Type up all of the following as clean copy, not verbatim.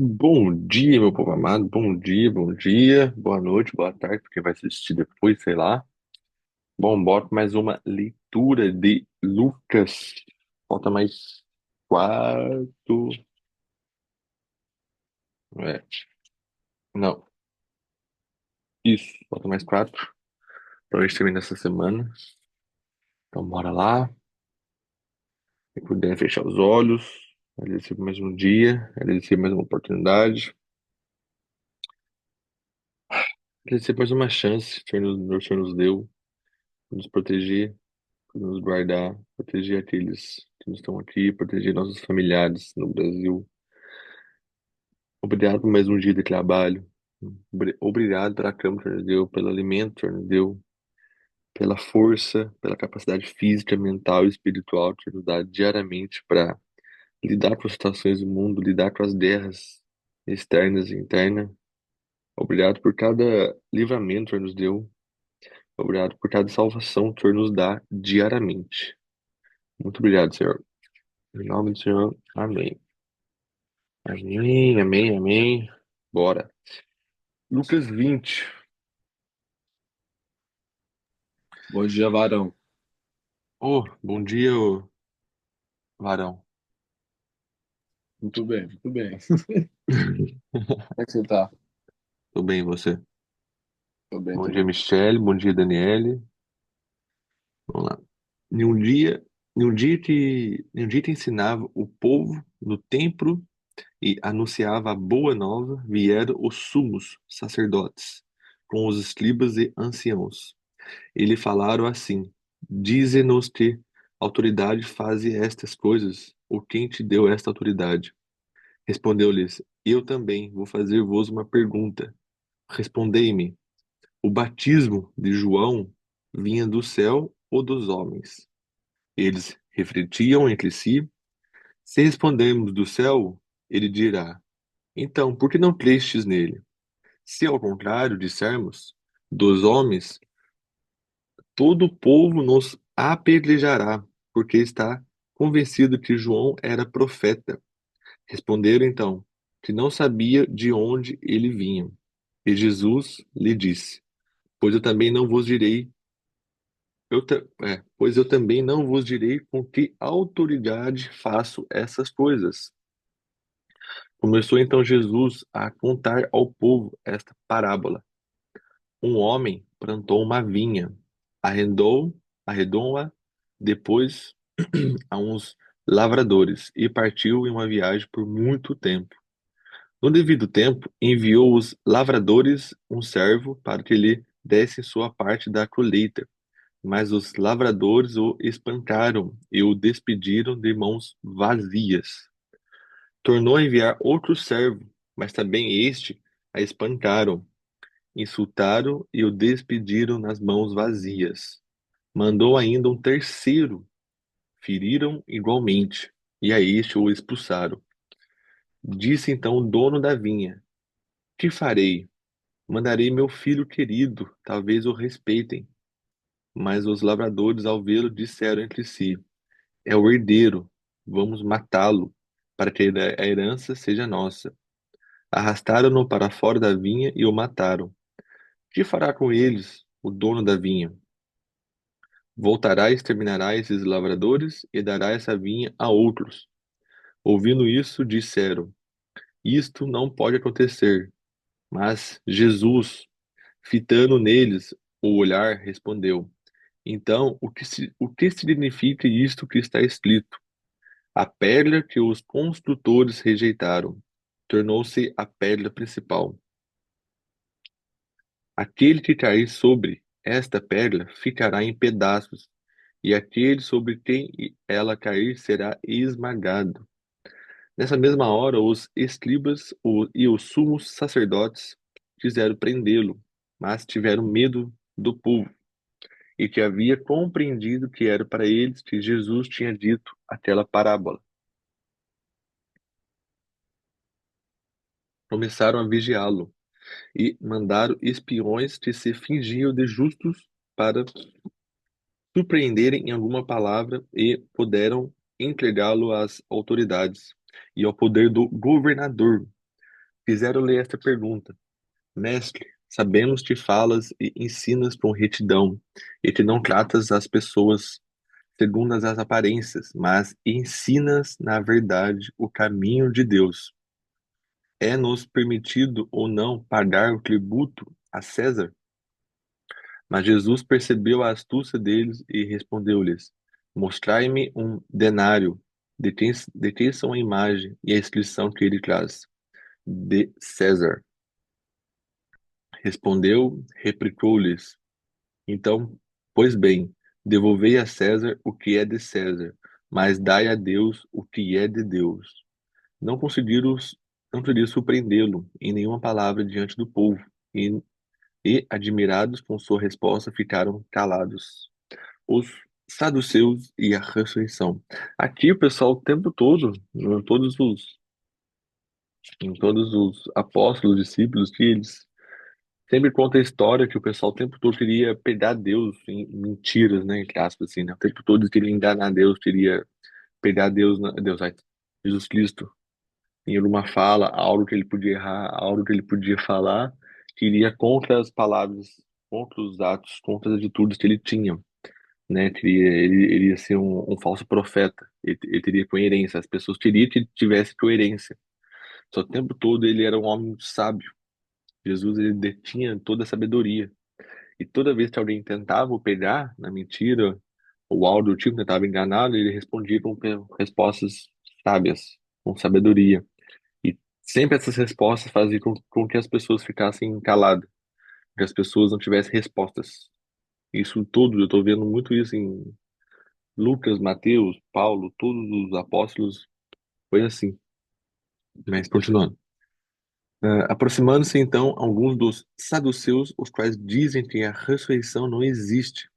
Bom dia, meu povo amado. Bom dia, bom dia. Boa noite, boa tarde, porque vai assistir depois, sei lá. Bom, bora pra mais uma leitura de Lucas. Falta mais quatro. É, não, isso. Falta mais quatro pra gente terminar essa semana. Então, bora lá. Se puder fechar os olhos. Agradecer por mais um dia. Agradecer por mais uma oportunidade. Agradecer por mais uma chance que o Senhor nos deu. Nos proteger, nos guardar, proteger aqueles que não estão aqui, proteger nossos familiares no Brasil. Obrigado por mais um dia de trabalho. Obrigado pela cama que o Senhor nos deu, pelo alimento que o Senhor nos deu, pela força, pela capacidade física, mental e espiritual que o Senhor nos dá diariamente para lidar com as situações do mundo, lidar com as guerras externas e internas. Obrigado por cada livramento que o Senhor nos deu. Obrigado por cada salvação que o Senhor nos dá diariamente. Muito obrigado, Senhor. Em nome do Senhor, amém. Amém, amém, amém. Bora. Lucas 20. Bom dia, varão. Oh, bom dia, varão. Muito bem, muito bem. Como é que você tá? Tudo bem, e você? Tô bem Bom dia, também. Michele. Bom dia, Daniele. Vamos lá. Em um dia, em um dia que ensinava o povo no templo e anunciava a boa nova, vieram os sumos sacerdotes com os escribas e anciãos. E lhe falaram assim: Dize-nos que autoridade faze estas coisas, ou quem te deu esta autoridade? Respondeu-lhes: Eu também vou fazer-vos uma pergunta. Respondei-me: O batismo de João vinha do céu ou dos homens? Eles refletiam entre si. Se respondemos do céu, ele dirá: Então, por que não crestes nele? Se ao contrário dissermos dos homens, todo o povo nos apedrejará, porque está convencido que João era profeta. Responderam então que não sabia de onde ele vinha. E Jesus lhe disse: Pois eu também não vos direi, pois eu também não vos direi com que autoridade faço essas coisas. Começou então Jesus a contar ao povo esta parábola. Um homem plantou uma vinha, arrendou-a depois a uns lavradores e partiu em uma viagem por muito tempo. No devido tempo, enviou os lavradores um servo para que lhe desse sua parte da colheita. Mas os lavradores o espancaram e o despediram de mãos vazias. Tornou a enviar outro servo, mas também este a espancaram, insultaram e o despediram nas mãos vazias. Mandou ainda um terceiro, feriram igualmente, e a este o expulsaram. Disse então o dono da vinha: Que farei? Mandarei meu filho querido, talvez o respeitem. Mas os lavradores, ao vê-lo, disseram entre si: É o herdeiro, vamos matá-lo, para que a herança seja nossa. Arrastaram-no para fora da vinha e o mataram. Que fará com eles o dono da vinha? Voltará e exterminará esses lavradores e dará essa vinha a outros. Ouvindo isso, disseram: Isto não pode acontecer. Mas Jesus, fitando neles o olhar, respondeu: Então, o que significa isto que está escrito? A pedra que os construtores rejeitaram tornou-se a pedra principal. Aquele que cair sobre esta pedra ficará em pedaços, e aquele sobre quem ela cair será esmagado. Nessa mesma hora, os escribas e os sumos sacerdotes quiseram prendê-lo, mas tiveram medo do povo, e que havia compreendido que era para eles que Jesus tinha dito aquela parábola. Começaram a vigiá-lo e mandaram espiões que se fingiam de justos para surpreenderem em alguma palavra e puderam entregá-lo às autoridades e ao poder do governador. Fizeram-lhe esta pergunta: Mestre, sabemos que falas e ensinas com retidão, e que não tratas as pessoas segundo as aparências, mas ensinas na verdade o caminho de Deus. É-nos permitido ou não pagar o tributo a César? Mas Jesus percebeu a astúcia deles e respondeu-lhes: Mostrai-me um denário. De quem são a imagem e a inscrição que ele traz? De César. Respondeu, replicou-lhes: Então, pois bem, devolvei a César o que é de César, mas dai a Deus o que é de Deus. Não conseguiram, não queriam surpreendê-lo em nenhuma palavra diante do povo, e, admirados com sua resposta, ficaram calados. Os saduceus e a ressurreição. Aqui o pessoal o tempo todo, em todos os apóstolos, discípulos, que eles sempre conta a história que o pessoal o tempo todo queria pegar Deus em mentiras, né, entre aspas, assim, né? O tempo todo eles queriam enganar Deus, queria pegar Deus, Jesus Cristo, em uma fala, algo que ele podia errar, algo que ele podia falar, que iria contra as palavras, contra os atos, contra as atitudes que ele tinha, né? Ele iria ser um falso profeta, ele teria coerência, as pessoas queriam que ele tivesse coerência. Só o tempo todo ele era um homem sábio. Jesus, ele detinha toda a sabedoria. E toda vez que alguém tentava o pegar na mentira, ou algo do tipo, tentava enganá-lo, ele respondia com respostas sábias, com sabedoria. E sempre essas respostas faziam com que as pessoas ficassem caladas, que as pessoas não tivessem respostas. Isso tudo, eu estou vendo muito isso em Lucas, Mateus, Paulo, todos os apóstolos, foi assim. Mas continuando. Aproximando-se então alguns dos saduceus, os quais dizem que a ressurreição não existe,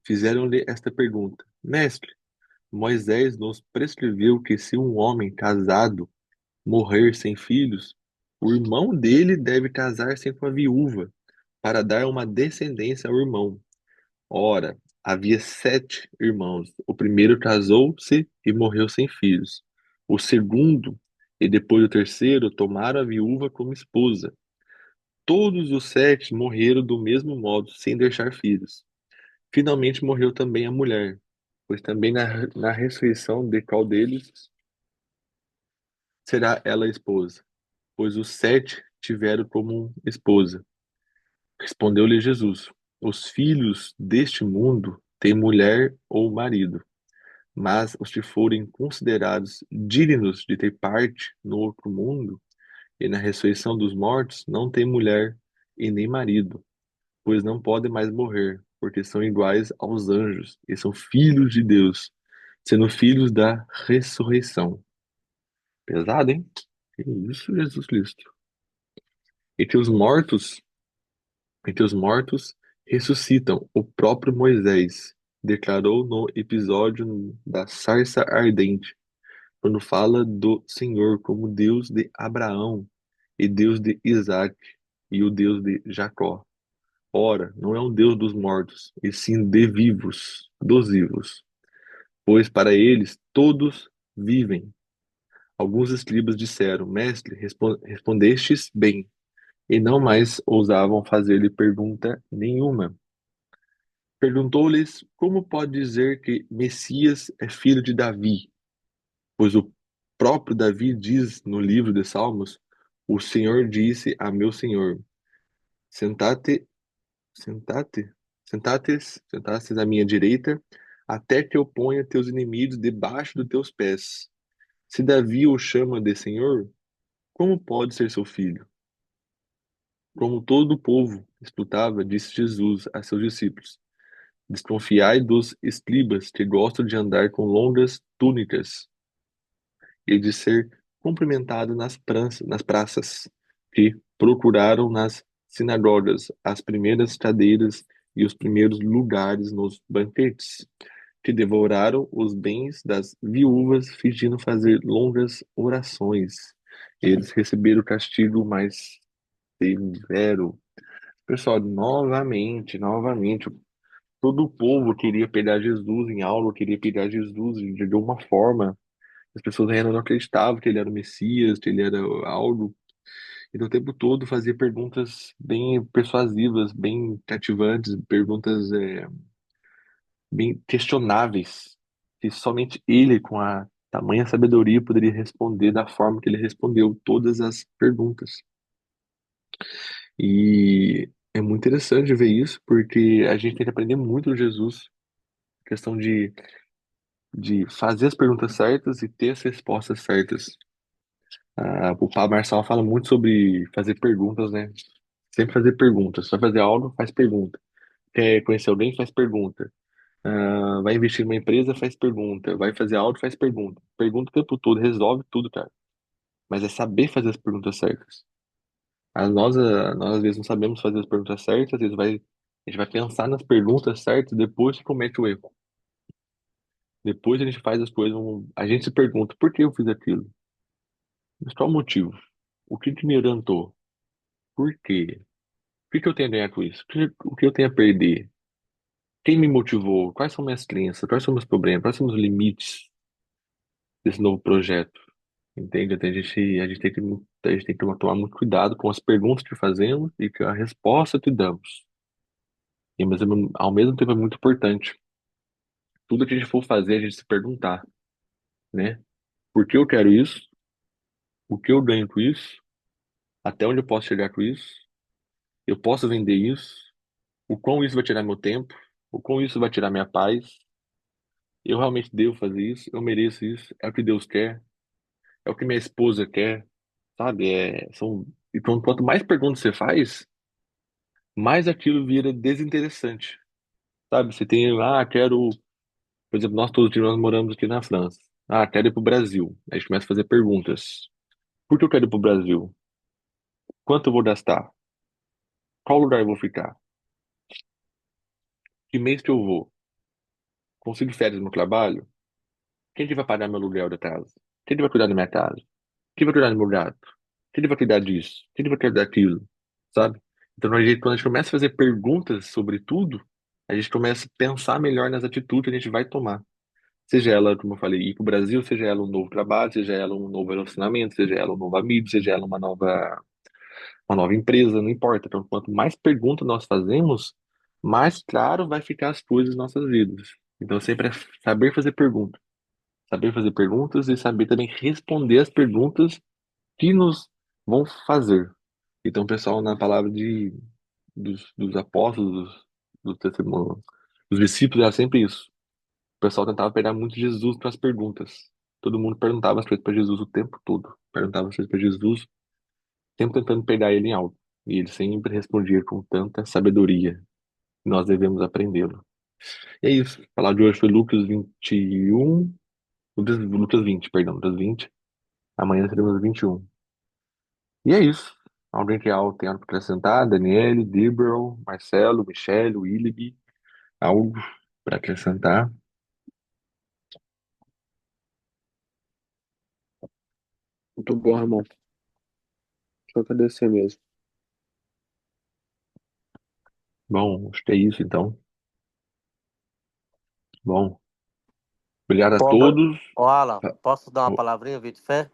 fizeram-lhe esta pergunta: Mestre, Moisés nos prescreveu que se um homem casado morrer sem filhos, o irmão dele deve casar-se com a viúva, para dar uma descendência ao irmão. Ora, havia 7 irmãos. O primeiro casou-se e morreu sem filhos. O segundo e depois o terceiro tomaram a viúva como esposa. Todos os 7 morreram do mesmo modo, sem deixar filhos. Finalmente morreu também a mulher, pois também na ressurreição de qual deles será ela esposa? Pois os 7 tiveram como esposa. Respondeu-lhe Jesus: Os filhos deste mundo têm mulher ou marido, mas os que forem considerados dignos de ter parte no outro mundo e na ressurreição dos mortos não têm mulher e nem marido, pois não podem mais morrer, porque são iguais aos anjos e são filhos de Deus, sendo filhos da ressurreição. Pesado, hein? Que isso, Jesus Cristo. E que os mortos Entre os mortos ressuscitam. O próprio Moisés declarou no episódio da sarça ardente, quando fala do Senhor como Deus de Abraão e Deus de Isaque e o Deus de Jacó. Ora, não é um Deus dos mortos, e sim de vivos, dos vivos, pois para eles todos vivem. Alguns escribas disseram: Mestre, respondestes bem, e não mais ousavam fazer-lhe pergunta nenhuma. Perguntou-lhes como pode dizer que Messias é filho de Davi, pois o próprio Davi diz no livro de Salmos: O Senhor disse a meu Senhor: Sentate, sentate, sentastes à minha direita, até que eu ponha teus inimigos debaixo dos teus pés. Se Davi o chama de Senhor, como pode ser seu filho? Como todo o povo escutava, disse Jesus a seus discípulos: Desconfiai dos escribas que gostam de andar com longas túnicas e de ser cumprimentado nas praças, que procuraram nas sinagogas as primeiras cadeiras e os primeiros lugares nos banquetes, que devoraram os bens das viúvas, fingindo fazer longas orações. Eles receberam o castigo mais severo. Pessoal, novamente, todo o povo queria pegar Jesus em aula, queria pegar Jesus de alguma forma. As pessoas ainda não acreditavam que ele era o Messias, que ele era algo. Então, o tempo todo fazia perguntas bem persuasivas, bem cativantes, perguntas bem questionáveis, que somente ele, com a tamanha sabedoria, poderia responder da forma que ele respondeu todas as perguntas. E é muito interessante ver isso, porque a gente tem que aprender muito com Jesus, questão de fazer as perguntas certas e ter as respostas certas. O Pablo Marçal fala muito sobre fazer perguntas, né? Sempre fazer perguntas. Vai fazer algo, faz pergunta. Quer conhecer alguém, faz pergunta. Vai investir numa empresa, faz pergunta. Vai fazer algo, faz pergunta. Pergunta o tempo todo, resolve tudo, cara. Mas é saber fazer as perguntas certas. Nós às vezes não sabemos fazer as perguntas certas, às vezes a gente vai pensar nas perguntas certas depois que comete o erro. Depois a gente faz as coisas, a gente se pergunta, por que eu fiz aquilo? Mas qual o motivo? O que que me orientou? Por quê? O que que eu tenho a ganhar com isso? O que eu tenho a perder? Quem me motivou? Quais são minhas crenças? Quais são meus problemas? Quais são os limites desse novo projeto? Entende? Então, a gente tem que tomar muito cuidado com as perguntas que fazemos e com a resposta que damos. Mas ao mesmo tempo é muito importante. Tudo que a gente for fazer, a gente se perguntar, né? Por que eu quero isso? O que eu ganho com isso? Até onde eu posso chegar com isso? Eu posso vender isso? O quão isso vai tirar meu tempo? O quão isso vai tirar minha paz? Eu realmente devo fazer isso? Eu mereço isso? É o que Deus quer? É o que minha esposa quer? Sabe? Então, quanto mais perguntas você faz, mais aquilo vira desinteressante. Sabe? Você tem, quero, por exemplo, nós moramos aqui na França. Quero ir pro Brasil. Aí a gente começa a fazer perguntas. Por que eu quero ir pro Brasil? Quanto eu vou gastar? Qual lugar eu vou ficar? Que mês que eu vou? Consigo férias no meu trabalho? Quem que vai pagar meu aluguel da casa? Quem que vai cuidar da minha casa? Quem vai cuidar do meu gato? Quem que vai cuidar disso? Quem que vai cuidar daquilo? Sabe? Então, quando a gente começa a fazer perguntas sobre tudo, a gente começa a pensar melhor nas atitudes que a gente vai tomar. Seja ela, como eu falei, ir para o Brasil, seja ela um novo trabalho, seja ela um novo relacionamento, seja ela um novo amigo, seja ela uma nova empresa, não importa. Então, quanto mais perguntas nós fazemos, mais claro vai ficar as coisas em nossas vidas. Então, sempre é saber fazer perguntas e saber também responder as perguntas que nos vão fazer. Então, o pessoal, na palavra dos apóstolos, do testemunho, dos discípulos, era sempre isso. O pessoal tentava pegar muito Jesus para as perguntas. Todo mundo perguntava as coisas para Jesus o tempo todo. Perguntava as coisas para Jesus, sempre tentando pegar ele em algo. E ele sempre respondia com tanta sabedoria. Nós devemos aprendê-lo. E é isso. A palavra de hoje foi Lucas 21, Lucas 20, perdão, Lucas 20. Amanhã teremos 21. E é isso. Alguém que tem algo para acrescentar? Daniele, Dibral, Marcelo, Michele, Willig, algo para acrescentar? Muito bom, irmão. Deixa eu agradecer mesmo. Bom, acho que é isso então. Bom, obrigado a Bom, todos. ô Alan, Ah, posso dar uma oh, palavrinha, Vitor Fé?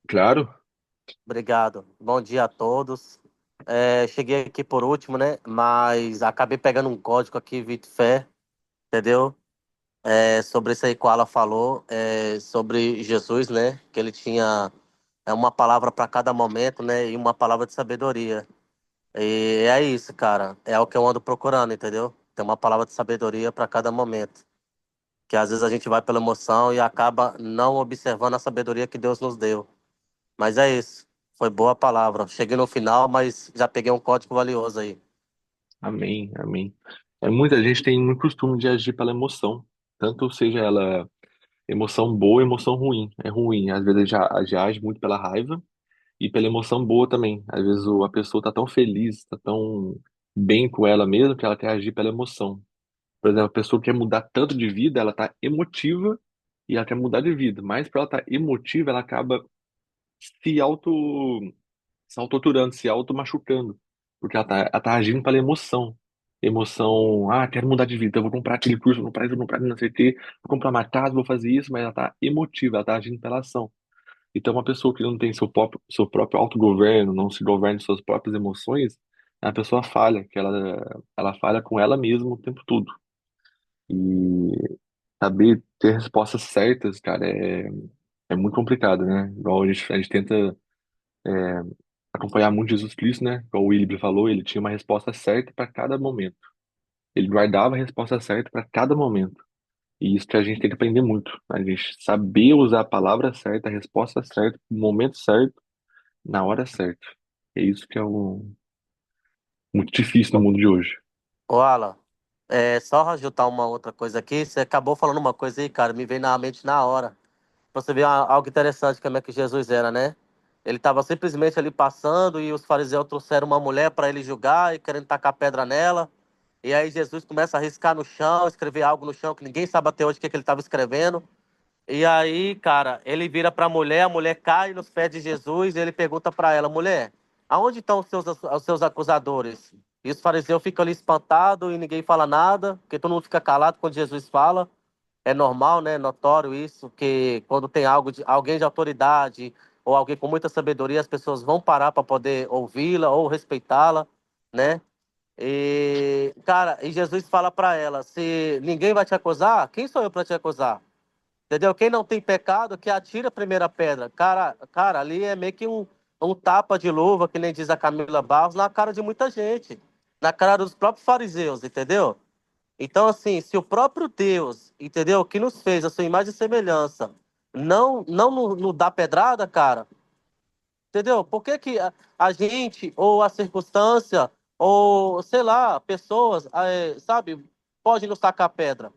claro, Obrigado. Bom dia a todos. Cheguei aqui por último, né? Mas acabei pegando um código aqui, Vitor Fé, entendeu? Sobre isso aí que o Alan falou, sobre Jesus, né? Que ele tinha uma palavra para cada momento, né? E uma palavra de sabedoria. E é isso, cara. É o que eu ando procurando, entendeu? Tem uma palavra de sabedoria para cada momento. Que às vezes a gente vai pela emoção e acaba não observando a sabedoria que Deus nos deu. Mas é isso. Foi boa a palavra. Cheguei no final, mas já peguei um código valioso aí. amém, amém. Muita gente tem muito costume de agir pela emoção, tanto seja ela emoção boa, emoção ruim. É ruim, às vezes já age muito pela raiva e pela emoção boa também. Às vezes a pessoa tá tão feliz, tá tão bem com ela mesma que ela quer agir pela emoção. Por exemplo, a pessoa quer mudar tanto de vida, ela tá emotiva e ela quer mudar de vida, mas para ela estar emotiva, ela acaba se auto se auto-torturando, se auto-machucando, porque ela tá agindo pela emoção. Emoção, quero mudar de vida, eu vou comprar aquele curso, vou comprar não sei o quê, vou comprar uma casa, vou fazer isso, mas ela tá emotiva, ela tá agindo pela ação. Então, uma pessoa que não tem seu próprio autogoverno, não se governa de suas próprias emoções, é uma pessoa falha, que ela falha com ela mesma o tempo todo. E saber ter respostas certas, cara, é muito complicado, né? Igual a gente tenta acompanhar muito Jesus Cristo, né? Igual o William falou, ele tinha uma resposta certa para cada momento. Ele guardava a resposta certa para cada momento. E isso que a gente tem que aprender muito. A gente saber usar a palavra certa, a resposta certa, no momento certo, na hora certa. É isso que é muito difícil no mundo de hoje. Ô, Alan, só ajudar uma outra coisa aqui. Você acabou falando uma coisa aí, cara, me veio na mente na hora. Pra você ver algo interessante como é que Jesus era, né? Ele estava simplesmente ali passando e os fariseus trouxeram uma mulher para ele julgar e querendo tacar pedra nela. E aí Jesus começa a riscar no chão, escrever algo no chão que ninguém sabe até hoje o que que ele estava escrevendo. E aí, cara, ele vira para a mulher cai nos pés de Jesus e ele pergunta para ela, mulher, aonde estão os seus acusadores? E os fariseus ficam ali espantados e ninguém fala nada, porque todo mundo fica calado quando Jesus fala. É normal, né? Notório isso, que quando tem alguém de autoridade ou alguém com muita sabedoria, as pessoas vão parar para poder ouvi-la ou respeitá-la, né? E Jesus fala para ela: se ninguém vai te acusar, quem sou eu para te acusar? Entendeu? Quem não tem pecado, que atira a primeira pedra. Cara, ali é meio que um tapa de luva, que nem diz a Camila Barros, na cara de muita gente, na cara dos próprios fariseus, entendeu? Então, assim, se o próprio Deus, entendeu, que nos fez a sua imagem e semelhança, não nos dá pedrada, cara, entendeu? Por que que a gente, ou a circunstância, ou, sei lá, pessoas, sabe, pode nos tacar pedra?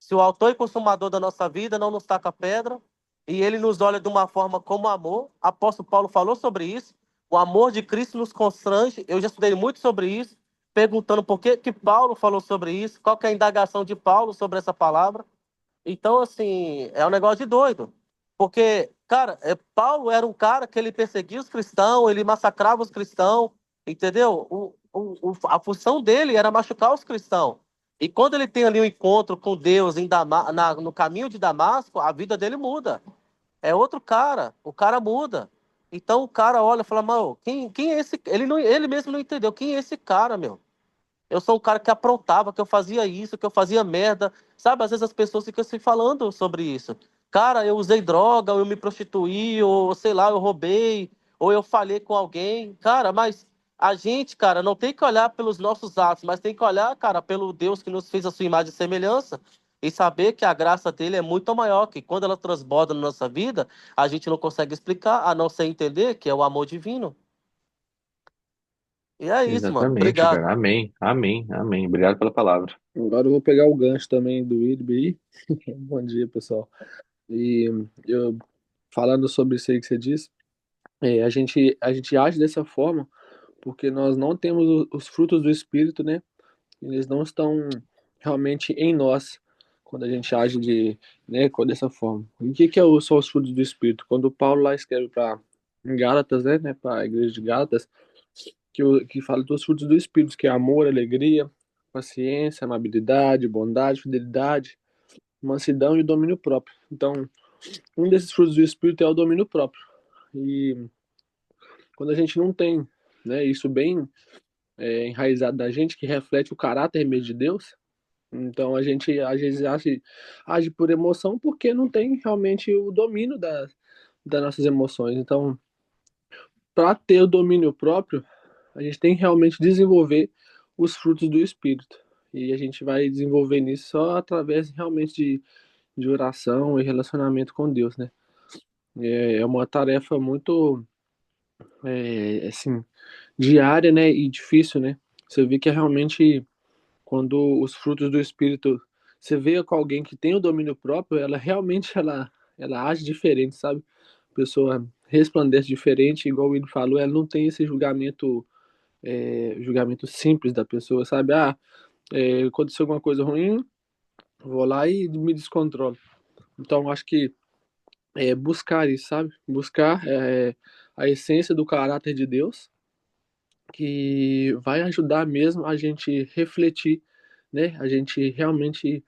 Se o autor e consumador da nossa vida não nos taca pedra, e ele nos olha de uma forma como amor, apóstolo Paulo falou sobre isso, o amor de Cristo nos constrange, eu já estudei muito sobre isso, perguntando por que que Paulo falou sobre isso, qual que é a indagação de Paulo sobre essa palavra. Então, assim, é um negócio de doido. Porque, cara, Paulo era um cara que ele perseguia os cristãos, ele massacrava os cristãos, entendeu? A função dele era machucar os cristãos. E quando ele tem ali um encontro com Deus no caminho de Damasco, a vida dele muda. É outro cara, o cara muda. Então o cara olha e fala, mano, quem é esse? Ele mesmo não entendeu. Quem é esse cara, meu? Eu sou um cara que aprontava, que eu fazia isso, que eu fazia merda. Sabe, às vezes as pessoas ficam se falando sobre isso. Cara, eu usei droga, ou eu me prostituí, ou sei lá, eu roubei, ou eu falhei com alguém. Cara, mas a gente, cara, não tem que olhar pelos nossos atos, mas tem que olhar, cara, pelo Deus que nos fez a sua imagem e semelhança. E saber que a graça dele é muito maior, que quando ela transborda na nossa vida, a gente não consegue explicar, a não ser entender que é o amor divino. E é isso, mano. Exatamente, Obrigado. cara. Amém. Amém. Amém. Obrigado pela palavra. Agora eu vou pegar o gancho também do Wilber aí. Bom dia, pessoal. E eu falando sobre isso aí que você disse, a gente age dessa forma porque nós não temos os frutos do Espírito, né? Eles não estão realmente em nós quando a gente age dessa forma. E o que que são os frutos do Espírito? Quando Paulo lá escreve para Gálatas, né, para a igreja de Gálatas, que fala dos frutos do Espírito, que é amor, alegria, paciência, amabilidade, bondade, fidelidade, mansidão e domínio próprio. Então, um desses frutos do Espírito é o domínio próprio. E quando a gente não tem, né, isso bem enraizado da gente, que reflete o caráter mesmo de Deus, então a gente às vezes age por emoção porque não tem realmente o domínio das nossas emoções. Então, para ter o domínio próprio, a gente tem que realmente desenvolver os frutos do Espírito. E a gente vai desenvolver nisso só através realmente de oração e relacionamento com Deus, né? É uma tarefa muito, assim, diária, né? E difícil, né? Você vê que é realmente quando os frutos do Espírito, você vê com alguém que tem o domínio próprio, ela realmente ela age diferente, sabe? A pessoa resplandece diferente, igual ele falou, ela não tem esse julgamento simples da pessoa, sabe? Aconteceu alguma coisa ruim, vou lá e me descontrolo. Então, acho que buscar isso, sabe? Buscar a essência do caráter de Deus, que vai ajudar mesmo a gente refletir, né? A gente realmente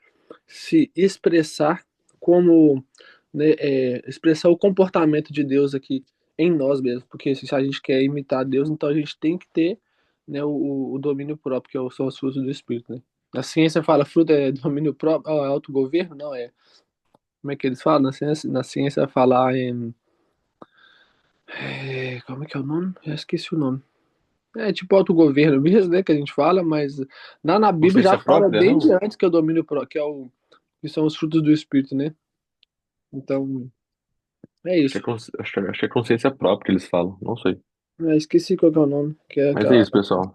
se expressar como né, expressar o comportamento de Deus aqui em nós mesmos, porque se a gente quer imitar Deus, então a gente tem que ter, né, o domínio próprio, são os frutos do Espírito, né? A ciência fala fruto é domínio próprio, é autogoverno, não é? Como é que eles falam? Na ciência falar em. Como é que é o nome? Eu esqueci o nome. É tipo autogoverno mesmo, né, que a gente fala, mas na Bíblia já Consciência fala própria, desde não? antes que é o domínio próprio, que são os frutos do Espírito, né? Então, é Acho que isso. acho que é consciência própria que eles falam, não sei. Esqueci qual que é o nome, que é Mas é aquela. isso, pessoal.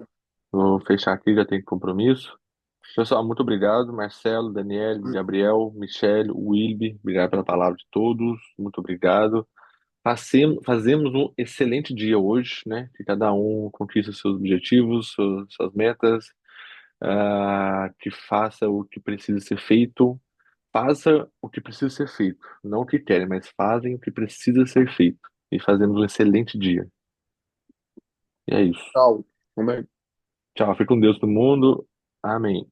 Vou fechar aqui, já tenho compromisso. Pessoal, muito obrigado. Marcelo, Daniel, Gabriel, Michele, Wilby, obrigado pela palavra de todos. Muito obrigado. Fazemos um excelente dia hoje, né? Que cada um conquista seus objetivos, suas metas, que faça o que precisa ser feito. Faça o que precisa ser feito. Não o que querem, mas fazem o que precisa ser feito. E fazemos um excelente dia. E é isso. Tchau. Como é Tchau, fique com Deus todo mundo. Amém.